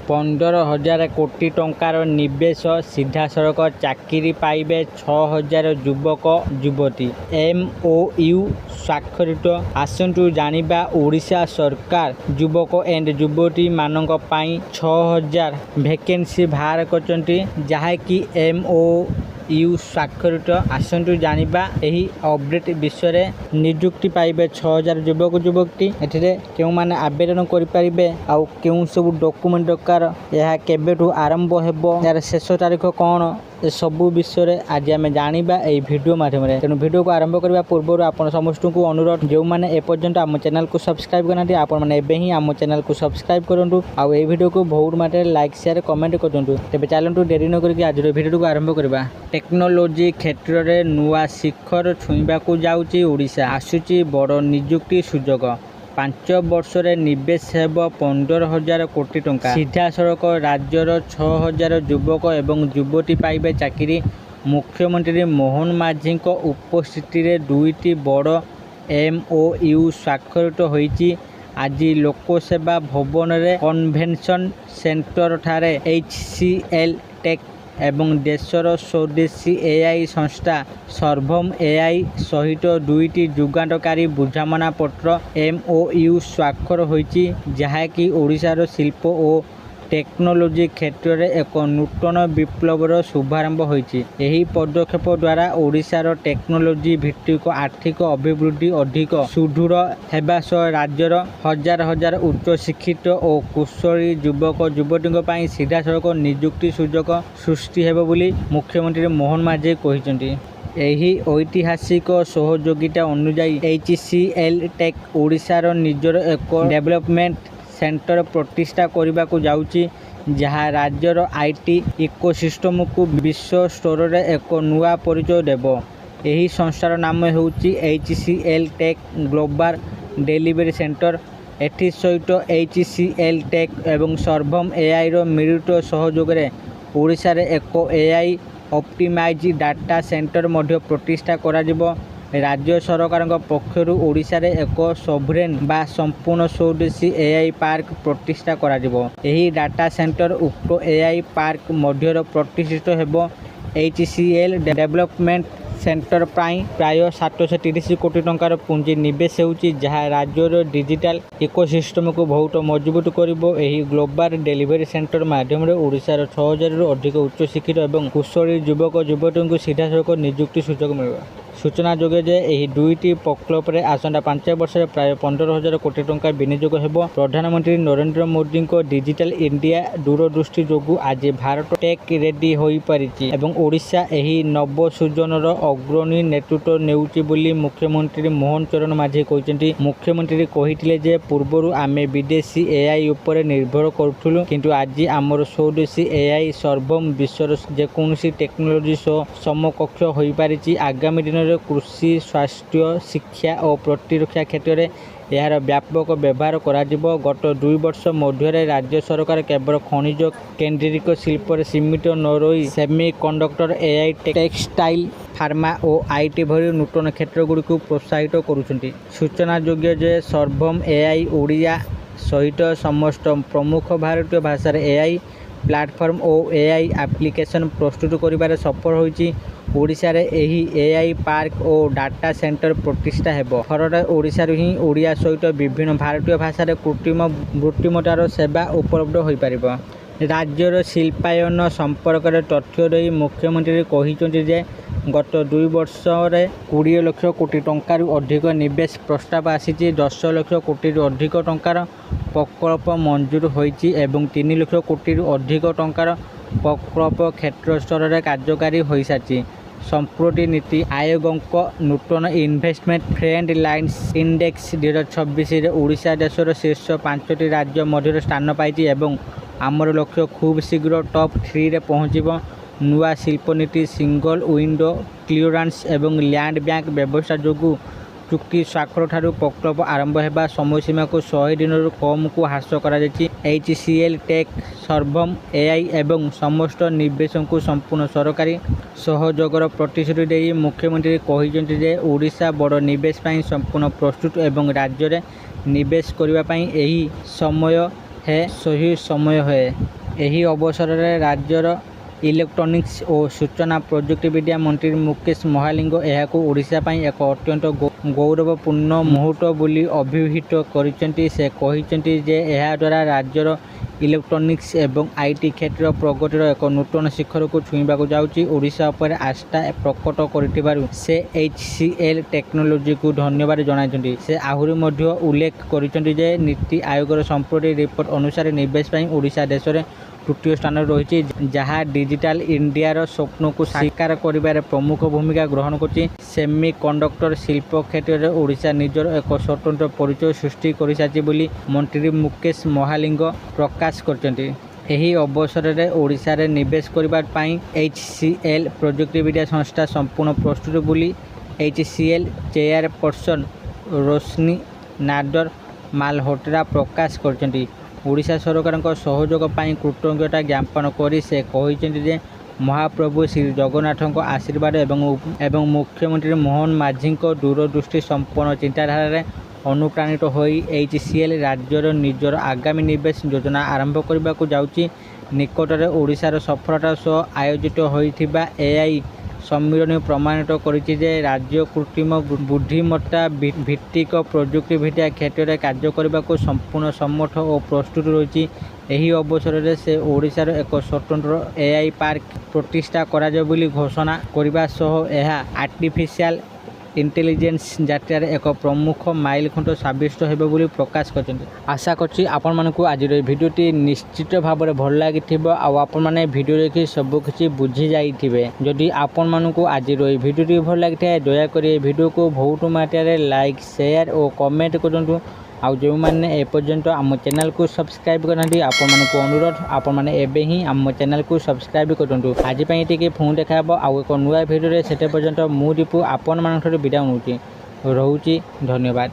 15,000 କୋଟି ଟଙ୍କାର ନିବେଶ, ସିଧାସଳଖ ଚାକିରି ପାଇବେ 6,000 ଯୁବକ ଯୁବତୀ। MOU ସ୍ୱାକ୍ଷରିତ। ଆସନ୍ତୁ ଜାଣିବା ଓଡ଼ିଶା ସରକାର ଯୁବକ ଏଣ୍ଡ ଯୁବତୀମାନଙ୍କ ପାଇଁ 6,000 ଭେକେନ୍ସି ବାହାର କରିଛନ୍ତି, ଯାହାକି MOU ସ୍ୱାକ୍ଷରିତ। ଆସନ୍ତୁ ଜାଣିବା ଏହି ଅପଡେଟ୍ ବିଷୟରେ। ନିଯୁକ୍ତି ପାଇବେ 6,000 ଯୁବକ ଯୁବତୀ। ଏଥିରେ କେଉଁମାନେ ଆବେଦନ କରିପାରିବେ, ଆଉ କେଉଁ ସବୁ ଡକୁମେଣ୍ଟ ଦରକାର, ଏହା କେବେଠୁ ଆରମ୍ଭ ହେବ, ଏହାର ଶେଷ ତାରିଖ କ'ଣ, ଏସବୁ ବିଷୟରେ ଆଜି ଆମେ ଜାଣିବା ଏହି ଭିଡ଼ିଓ ମାଧ୍ୟମରେ। ତେଣୁ ଭିଡ଼ିଓକୁ ଆରମ୍ଭ କରିବା ପୂର୍ବରୁ ଆପଣ ସମସ୍ତଙ୍କୁ ଅନୁରୋଧ, ଯେଉଁମାନେ ଏପର୍ଯ୍ୟନ୍ତ ଆମ ଚ୍ୟାନେଲକୁ ସବସ୍କ୍ରାଇବ୍ କରିନାହାନ୍ତି, ଆପଣମାନେ ଏବେ ହିଁ ଆମ ଚ୍ୟାନେଲକୁ ସବସ୍କ୍ରାଇବ୍ କରନ୍ତୁ, ଆଉ ଏହି ଭିଡ଼ିଓକୁ ବହୁତ ମାତ୍ରାରେ ଲାଇକ୍ ସେୟାର କମେଣ୍ଟ କରନ୍ତୁ। ତେବେ ଚାଲନ୍ତୁ ଡେରି ନ କରିକି ଆଜିର ଭିଡ଼ିଓକୁ ଆରମ୍ଭ କରିବା। ଟେକ୍ନୋଲୋଜି କ୍ଷେତ୍ରରେ ନୂଆ ଶିଖର ଛୁଇଁବାକୁ ଯାଉଛି ଓଡ଼ିଶା। ଆସୁଛି ବଡ଼ ନିଯୁକ୍ତି ସୁଯୋଗ। 5 ବର୍ଷରେ ନିବେଶ ହେବ 15,000 କୋଟି ଟଙ୍କା। ସିଧାସଳଖ ରାଜ୍ୟର 6,000 ଯୁବକ ଏବଂ ଯୁବତୀ ପାଇବେ ଚାକିରି। ମୁଖ୍ୟମନ୍ତ୍ରୀ ମୋହନ ମାଝୀଙ୍କ ଉପସ୍ଥିତିରେ ଦୁଇଟି ବଡ଼ MOU ସ୍ୱାକ୍ଷରିତ ହୋଇଛି। ଆଜି ଲୋକସେବା ଭବନରେ କନଭେନସନ ସେଣ୍ଟରଠାରେ HCL ଟେକ୍ ଏବଂ ଦେଶର ସ୍ୱଦେଶୀ AI ସଂସ୍ଥା ସର୍ଭମ AI ସହିତ ଦୁଇଟି ଯୁଗାନ୍ତକାରୀ ବୁଝାମଣାପତ୍ର MOU ସ୍ୱାକ୍ଷର ହୋଇଛି, ଯାହାକି ଓଡ଼ିଶାର ଶିଳ୍ପ ଓ ଟେକ୍ନୋଲୋଜି କ୍ଷେତ୍ରରେ ଏକ ନୂତନ ବିପ୍ଳବର ଶୁଭାରମ୍ଭ ହୋଇଛି। ଏହି ପଦକ୍ଷେପ ଦ୍ୱାରା ଓଡ଼ିଶାର ଟେକ୍ନୋଲୋଜି ଭିତ୍ତିକ ଆର୍ଥିକ ଅଭିବୃଦ୍ଧି ଅଧିକ ସୁଦୃଢ଼ ହେବା ସହ ରାଜ୍ୟର ହଜାର ହଜାର ଉଚ୍ଚଶିକ୍ଷିତ ଓ କୁଶଳୀ ଯୁବକ ଯୁବତୀଙ୍କ ପାଇଁ ସିଧାସଳଖ ନିଯୁକ୍ତି ସୁଯୋଗ ସୃଷ୍ଟି ହେବ ବୋଲି ମୁଖ୍ୟମନ୍ତ୍ରୀ ମୋହନ ମାଝୀ କହିଛନ୍ତି। ଏହି ଐତିହାସିକ ସହଯୋଗିତା ଅନୁଯାୟୀ HCL ଟେକ୍ ଓଡ଼ିଶାର ନିଜର ଏକ ଡେଭଲପମେଣ୍ଟ ସେଣ୍ଟର ପ୍ରତିଷ୍ଠା କରିବାକୁ ଯାଉଛି, ଯାହା ରାଜ୍ୟର IT ଇକୋସିଷ୍ଟମକୁ ବିଶ୍ୱ ସ୍ତରରେ ଏକ ନୂଆ ପରିଚୟ ଦେବ। ଏହି ସଂସ୍ଥାର ନାମ ହେଉଛି HCL tech global delivery centre. ଏଥିସହିତ HCL ଟେକ୍ ଏବଂ ସର୍ଭମ AIର ମିଳିତ ସହଯୋଗରେ ଓଡ଼ିଶାରେ ଏକ AI ଅପ୍ଟିମାଇଜ୍ ଡାଟା ସେଣ୍ଟର ମଧ୍ୟ ପ୍ରତିଷ୍ଠା କରାଯିବ। ରାଜ୍ୟ ସରକାରଙ୍କ ପକ୍ଷରୁ ଓଡ଼ିଶାରେ ଏକ ସଭରେନ୍ ବା ସମ୍ପୂର୍ଣ୍ଣ ସ୍ୱଦେଶୀ AI ପାର୍କ ପ୍ରତିଷ୍ଠା କରାଯିବ। ଏହି ଡାଟା ସେଣ୍ଟର ଉକ୍ତ AI ପାର୍କ ମଧ୍ୟରେ ପ୍ରତିଷ୍ଠିତ ହେବ। HCL ଡେଭଲପମେଣ୍ଟ ସେଣ୍ଟର ପାଇଁ ପ୍ରାୟ 730 କୋଟି ଟଙ୍କାର ପୁଞ୍ଜି ନିବେଶ ହେଉଛି, ଯାହା ରାଜ୍ୟର ଡିଜିଟାଲ ଇକୋସିଷ୍ଟମକୁ ବହୁତ ମଜବୁତ କରିବ। ଏହି ଗ୍ଲୋବାଲ ଡେଲିଭରି ସେଣ୍ଟର ମାଧ୍ୟମରେ ଓଡ଼ିଶାର 6,000ରୁ ଅଧିକ ଉଚ୍ଚଶିକ୍ଷିତ ଏବଂ କୁଶଳୀ ଯୁବକ ଯୁବତୀଙ୍କୁ ସିଧାସଳଖ ନିଯୁକ୍ତି ସୁଯୋଗ ମିଳିବ। ସୂଚନାଯୋଗ୍ୟ ଯେ ଏହି ଦୁଇଟି ପ୍ରକଳ୍ପରେ ଆସନ୍ତା 5 ବର୍ଷରେ ପ୍ରାୟ 15,000 କୋଟି ଟଙ୍କା ବିନିଯୋଗ ହେବ। ପ୍ରଧାନମନ୍ତ୍ରୀ ନରେନ୍ଦ୍ର ମୋଦିଙ୍କ ଡିଜିଟାଲ ଇଣ୍ଡିଆ ଦୂରଦୃଷ୍ଟି ଯୋଗୁଁ ଆଜି ଭାରତ ଟେକ୍ ରେଡି ହୋଇପାରିଛି ଏବଂ ଓଡ଼ିଶା ଏହି ନବସୃଜନର ଅଗ୍ରଣୀ ନେତୃତ୍ୱ ନେଉଛି ବୋଲି ମୁଖ୍ୟମନ୍ତ୍ରୀ ମୋହନ ଚରଣ ମାଝୀ କହିଛନ୍ତି। ମୁଖ୍ୟମନ୍ତ୍ରୀ କହିଥିଲେ ଯେ ପୂର୍ବରୁ ଆମେ ବିଦେଶୀ AI ଉପରେ ନିର୍ଭର କରୁଥିଲୁ, କିନ୍ତୁ ଆଜି ଆମର ସ୍ୱଦେଶୀ AI ସର୍ଭମ ବିଶ୍ୱର ଯେକୌଣସି ଟେକ୍ନୋଲୋଜି ସହ ସମକକ୍ଷ ହୋଇପାରିଛି। ଆଗାମୀ ଦିନରେ କୃଷି, ସ୍ୱାସ୍ଥ୍ୟ, ଶିକ୍ଷା ଓ ପ୍ରତିରକ୍ଷା କ୍ଷେତ୍ରରେ ଏହାର ବ୍ୟାପକ ବ୍ୟବହାର କରାଯିବ। ଗତ 2 ବର୍ଷ ମଧ୍ୟରେ ରାଜ୍ୟ ସରକାର କେବଳ ଖଣିଜ କେନ୍ଦ୍ରିକ ଶିଳ୍ପରେ ସୀମିତ ନ ରହି semiconductor, AI, textile, pharma O IT ଭଳି ନୂତନ କ୍ଷେତ୍ରଗୁଡ଼ିକୁ ପ୍ରୋତ୍ସାହିତ କରୁଛନ୍ତି। ସୂଚନାଯୋଗ୍ୟ ଯେ ସର୍ଭମ AI ଓଡ଼ିଆ ସହିତ ସମସ୍ତ ପ୍ରମୁଖ ଭାରତୀୟ ଭାଷାରେ AI ପ୍ଲାଟଫର୍ମ ଓ AI ଆପ୍ଲିକେସନ ପ୍ରସ୍ତୁତ କରିବାରେ ସଫଳ ହୋଇଛି। ଓଡ଼ିଶାରେ ଏହି AI ପାର୍କ ଓ ଡାଟା ସେଣ୍ଟର ପ୍ରତିଷ୍ଠା ହେବ ଫଳରେ ଓଡ଼ିଶାରୁ ହିଁ ଓଡ଼ିଆ ସହିତ ବିଭିନ୍ନ ଭାରତୀୟ ଭାଷାରେ କୃତ୍ରିମ ବୁଦ୍ଧିମତ୍ତାର ସେବା ଉପଲବ୍ଧ ହୋଇପାରିବ। ରାଜ୍ୟର ଶିଳ୍ପାୟନ ସମ୍ପର୍କରେ ତଥ୍ୟ ଦେଇ ମୁଖ୍ୟମନ୍ତ୍ରୀ କହିଛନ୍ତି ଯେ ଗତ 2 ବର୍ଷରେ 20 ଲକ୍ଷ କୋଟି ଟଙ୍କାରୁ ଅଧିକ ନିବେଶ ପ୍ରସ୍ତାବ ଆସିଛି। 10 ଲକ୍ଷ କୋଟିରୁ ଅଧିକ ଟଙ୍କାର ପ୍ରକଳ୍ପ ମଞ୍ଜୁର ହୋଇଛି ଏବଂ 3 ଲକ୍ଷ କୋଟିରୁ ଅଧିକ ଟଙ୍କାର ପ୍ରକଳ୍ପ କ୍ଷେତ୍ର ସ୍ତରରେ କାର୍ଯ୍ୟକାରୀ ହୋଇସାରିଛି। ସମ୍ପ୍ରତି ନୀତି ଆୟୋଗଙ୍କ ନୂତନ ଇନଭେଷ୍ଟମେଣ୍ଟ ଫ୍ରେଣ୍ଡଲାଇନ୍ସ ଇଣ୍ଡେକ୍ସ 2026ରେ ଓଡ଼ିଶା ଦେଶର ଶୀର୍ଷ 5ଟି ରାଜ୍ୟ ମଧ୍ୟରେ ସ୍ଥାନ ପାଇଛି ଏବଂ ଆମର ଲକ୍ଷ୍ୟ ଖୁବ୍ ଶୀଘ୍ର ଟପ୍ 3ରେ ପହଞ୍ଚିବ। ନୂଆ ଶିଳ୍ପନୀତି, ସିଙ୍ଗଲ ୱିଣ୍ଡୋ କ୍ଲିୟରାନ୍ସ ଏବଂ ଲ୍ୟାଣ୍ଡ ବ୍ୟାଙ୍କ ବ୍ୟବସ୍ଥା ଯୋଗୁଁ ଚୁକ୍ତି ସ୍ୱାକ୍ଷରଠାରୁ ପ୍ରକଳ୍ପ ଆରମ୍ଭ ହେବା ସମୟସୀମାକୁ 100 ଦିନରୁ କମ୍କୁ ହ୍ରାସ କରାଯାଇଛି। HCL ଟେକ୍, ସର୍ଭମ AI ଏବଂ ସମସ୍ତ ନିବେଶକୁ ସମ୍ପୂର୍ଣ୍ଣ ସରକାରୀ ସହଯୋଗର ପ୍ରତିଶ୍ରୁତି ଦେଇ ମୁଖ୍ୟମନ୍ତ୍ରୀ କହିଛନ୍ତି ଯେ ଓଡ଼ିଶା ବଡ଼ ନିବେଶ ପାଇଁ ସମ୍ପୂର୍ଣ୍ଣ ପ୍ରସ୍ତୁତ ଏବଂ ରାଜ୍ୟରେ ନିବେଶ କରିବା ପାଇଁ ଏହି ସମୟ ହେ ସେହି ସମୟ ହୁଏ। ଏହି ଅବସରରେ ରାଜ୍ୟର ଇଲେକ୍ଟ୍ରୋନିକ୍ସ ଓ ସୂଚନା ପ୍ରଯୁକ୍ତିବିଦ୍ୟା ମନ୍ତ୍ରୀ ମୁକେଶ ମହାଲିଙ୍ଗ ଏହାକୁ ଓଡ଼ିଶା ପାଇଁ ଏକ ଅତ୍ୟନ୍ତ ଗୌରବପୂର୍ଣ୍ଣ ମୁହୂର୍ତ୍ତ ବୋଲି ଅଭିହିତ କରିଛନ୍ତି। ସେ କହିଛନ୍ତି ଯେ ଏହାଦ୍ୱାରା ରାଜ୍ୟର ଇଲେକ୍ଟ୍ରୋନିକ୍ସ ଏବଂ ଆଇଟି କ୍ଷେତ୍ରର ପ୍ରଗତିର ଏକ ନୂତନ ଶିଖରକୁ ଛୁଇଁବାକୁ ଯାଉଛି। ଓଡ଼ିଶା ଉପରେ ଆସ୍ଥା ପ୍ରକଟ କରିଥିବାରୁ ସେ HCL ଟେକ୍ନୋଲୋଜିକୁ ଧନ୍ୟବାଦ ଜଣାଇଛନ୍ତି। ସେ ଆହୁରି ମଧ୍ୟ ଉଲ୍ଲେଖ କରିଛନ୍ତି ଯେ ନୀତି ଆୟୋଗର ସମ୍ପ୍ରତି ରିପୋର୍ଟ ଅନୁସାରେ ନିବେଶ ପାଇଁ ଓଡ଼ିଶା ଦେଶରେ ତୃତୀୟ ସ୍ଥାନରେ ରହିଛି, ଯାହା ଡିଜିଟାଲ ଇଣ୍ଡିଆର ସ୍ୱପ୍ନକୁ ସାକାର କରିବାରେ ପ୍ରମୁଖ ଭୂମିକା ଗ୍ରହଣ କରୁଛି। ସେମି କଣ୍ଡକ୍ଟର ଶିଳ୍ପ କ୍ଷେତ୍ରରେ ଓଡ଼ିଶା ନିଜର ଏକ ସ୍ୱତନ୍ତ୍ର ପରିଚୟ ସୃଷ୍ଟି କରିସାରିଛି ବୋଲି ମନ୍ତ୍ରୀ ମୁକେଶ ମହାଲିଙ୍ଗ ପ୍ରକାଶ କରିଛନ୍ତି। ଏହି ଅବସରରେ ଓଡ଼ିଶାରେ ନିବେଶ କରିବା ପାଇଁ HCL ପ୍ରଯୁକ୍ତିବିଦ୍ୟା ସଂସ୍ଥା ସମ୍ପୂର୍ଣ୍ଣ ପ୍ରସ୍ତୁତ ବୋଲି HCL ଚେୟାରପର୍ସନ ରୋଶନୀ ନାଦର ମାଲହୋତ୍ରା ପ୍ରକାଶ କରିଛନ୍ତି। ଓଡ଼ିଶା ସରକାରଙ୍କ ସହଯୋଗ ପାଇଁ କୃତଜ୍ଞତା ଜ୍ଞାପନ କରି ସେ କହିଛନ୍ତି ଯେ ମହାପ୍ରଭୁ ଶ୍ରୀ ଜଗନ୍ନାଥଙ୍କ ଆଶୀର୍ବାଦ ଏବଂ ମୁଖ୍ୟମନ୍ତ୍ରୀ ମୋହନ ମାଝୀଙ୍କ ଦୂରଦୃଷ୍ଟି ସମ୍ପନ୍ନ ଚିନ୍ତାଧାରାରେ ଅନୁପ୍ରାଣିତ ହୋଇ HCL ରାଜ୍ୟର ନିଜର ଆଗାମୀ ନିବେଶ ଯୋଜନା ଆରମ୍ଭ କରିବାକୁ ଯାଉଛି। ନିକଟରେ ଓଡ଼ିଶାର ସଫଳତା ସହ ଆୟୋଜିତ ହୋଇଥିବା AI ସମ୍ମିଳନୀ ପ୍ରମାଣିତ କରିଛି ଯେ ରାଜ୍ୟ କୃତ୍ରିମ ବୁଦ୍ଧିମତ୍ତା ଭିତ୍ତିକ ପ୍ରଯୁକ୍ତିବିଦ୍ୟା କ୍ଷେତ୍ରରେ କାର୍ଯ୍ୟ କରିବାକୁ ସମ୍ପୂର୍ଣ୍ଣ ସମର୍ଥ ଓ ପ୍ରସ୍ତୁତ ରହିଛି। ଏହି ଅବସରରେ ସେ ଓଡ଼ିଶାର ଏକ ସ୍ୱତନ୍ତ୍ର AI ପାର୍କ ପ୍ରତିଷ୍ଠା କରାଯିବ ବୋଲି ଘୋଷଣା କରିବା ସହ ଏହା ଆର୍ଟିଫିସିଆଲ ଇଣ୍ଟେଲିଜେନ୍ସ ଯାତ୍ରାରେ ଏକ ପ୍ରମୁଖ ମାଇଲଖୁଣ୍ଟ ସାବ୍ୟସ୍ତ ହେବ ବୋଲି ପ୍ରକାଶ କରିଛନ୍ତି। ଆଶା କରୁଛି ଆପଣମାନଙ୍କୁ ଆଜିର ଏହି ଭିଡ଼ିଓଟି ନିଶ୍ଚିତ ଭାବରେ ଭଲ ଲାଗିଥିବ ଆଉ ଆପଣମାନେ ଭିଡ଼ିଓ ଦେଖି ସବୁକିଛି ବୁଝିଯାଇଥିବେ। ଯଦି ଆପଣମାନଙ୍କୁ ଆଜିର ଏହି ଭିଡ଼ିଓଟି ଭଲ ଲାଗିଥାଏ ଦୟାକରି ଏହି ଭିଡ଼ିଓକୁ ବହୁତ ମାତ୍ରାରେ ଲାଇକ୍, ସେୟାର ଓ କମେଣ୍ଟ କରନ୍ତୁ। ଆଉ ଯେଉଁମାନେ ଏପର୍ଯ୍ୟନ୍ତ ଆମ ଚ୍ୟାନେଲକୁ ସବସ୍କ୍ରାଇବ୍ କରିନାହାନ୍ତି ଆପଣମାନଙ୍କୁ ଅନୁରୋଧ ଆପଣମାନେ ଏବେ ହିଁ ଆମ ଚ୍ୟାନେଲକୁ ସବସ୍କ୍ରାଇବ୍ କରନ୍ତୁ। ଆଜି ପାଇଁ ଏତିକି, ପୁଣି ଦେଖା ହେବ ଆଉ ଏକ ନୂଆ ଭିଡ଼ିଓରେ। ସେତେ ପର୍ଯ୍ୟନ୍ତ ମୁଁ ଦୀପୁ ଆପଣମାନଙ୍କଠାରୁ ବିଦାୟ ନେଉଛି। ରହୁଛି, ଧନ୍ୟବାଦ।